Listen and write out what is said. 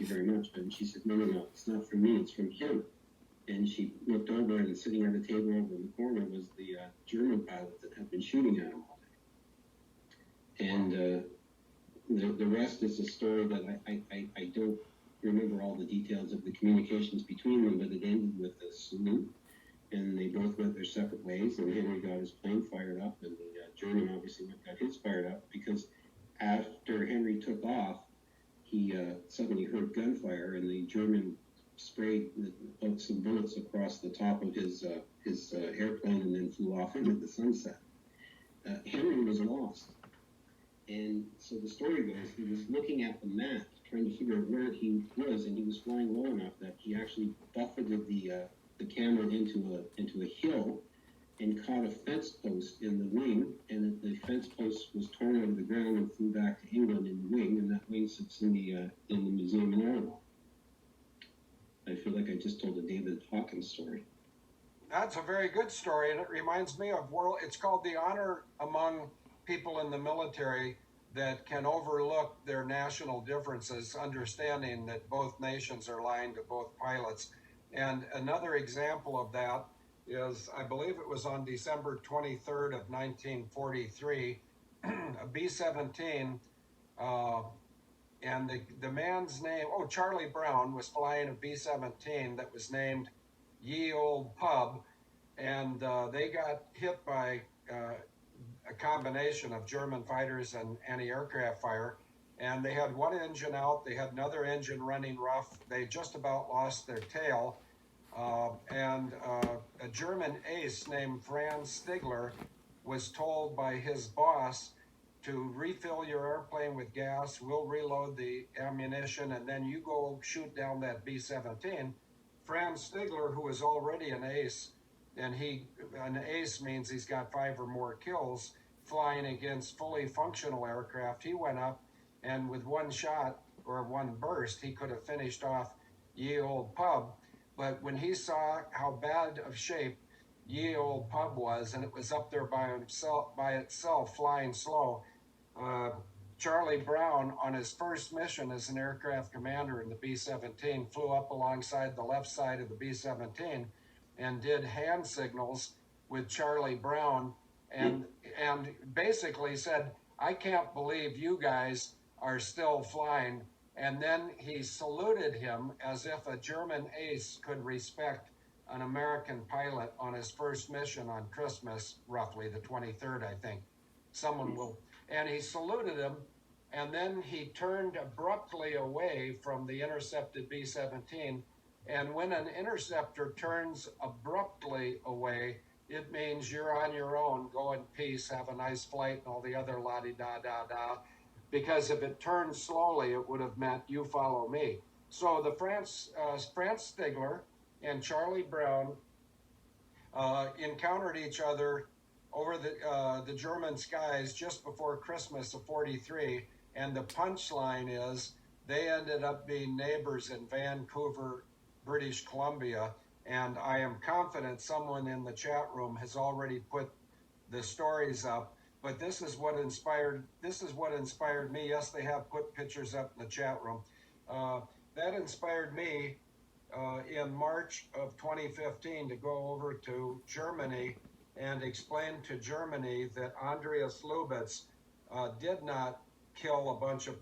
you very much. And she said, no, it's not from me, it's from him. And she looked over, and sitting at a table over in the corner was the German pilot that had been shooting at him all day. And the rest is a story that I don't remember all the details of the communications between them, but it ended with a salute, and they both went their separate ways, and Henry got his plane fired up, and the German obviously got his fired up, because after Henry took off, he suddenly heard gunfire, and the German sprayed some bullets across the top of his airplane and then flew off into the sunset. Henry was lost. And so the story goes, he was looking at the map, trying to figure out where he was, and he was flying low enough that he actually buffeted the camera into a hill and caught a fence post in the wing, and the fence post was torn out of the ground and flew back to England in the wing, and that wing sits in the museum in Ottawa. I feel like I just told a David Hawkins story. That's a very good story, and it reminds me of it's called the honor among people in the military that can overlook their national differences, understanding that both nations are lying to both pilots. And another example of that is, I believe it was on December 23rd of 1943, a B-17, and the man's name, Charlie Brown, was flying a B-17 that was named Ye Old Pub, and they got hit by a combination of German fighters and anti-aircraft fire, and they had one engine out, they had another engine running rough, they just about lost their tail, and a German ace named Franz Stigler was told by his boss to refill your airplane with gas, we'll reload the ammunition, and then you go shoot down that B-17. Franz Stigler, who was already an ace, and an ace means he's got 5 or more kills flying against fully functional aircraft, he went up, and with one shot or one burst, he could have finished off Ye Old Pub. But when he saw how bad of shape Ye Old Pub was, and it was up there by itself flying slow, Charlie Brown, on his first mission as an aircraft commander in the B-17, flew up alongside the left side of the B-17 and did hand signals with Charlie Brown, and basically said, I can't believe you guys are still flying. And then he saluted him as if a German ace could respect an American pilot on his first mission on Christmas, roughly the 23rd, I think. And he saluted him, and then he turned abruptly away from the intercepted B-17. And when an interceptor turns abruptly away, it means you're on your own, go in peace, have a nice flight, and all the other la-di-da-da-da. Because if it turned slowly, it would have meant you follow me. So the Franz Stigler and Charlie Brown encountered each other over the German skies just before Christmas of '43, and the punchline is they ended up being neighbors in Vancouver, British Columbia, and I am confident someone in the chat room has already put the stories up. But this is what inspired me. Yes, they have put pictures up in the chat room. That inspired me in March of 2015 to go over to Germany and explain to Germany that Andreas Lubitz did not kill a bunch of people.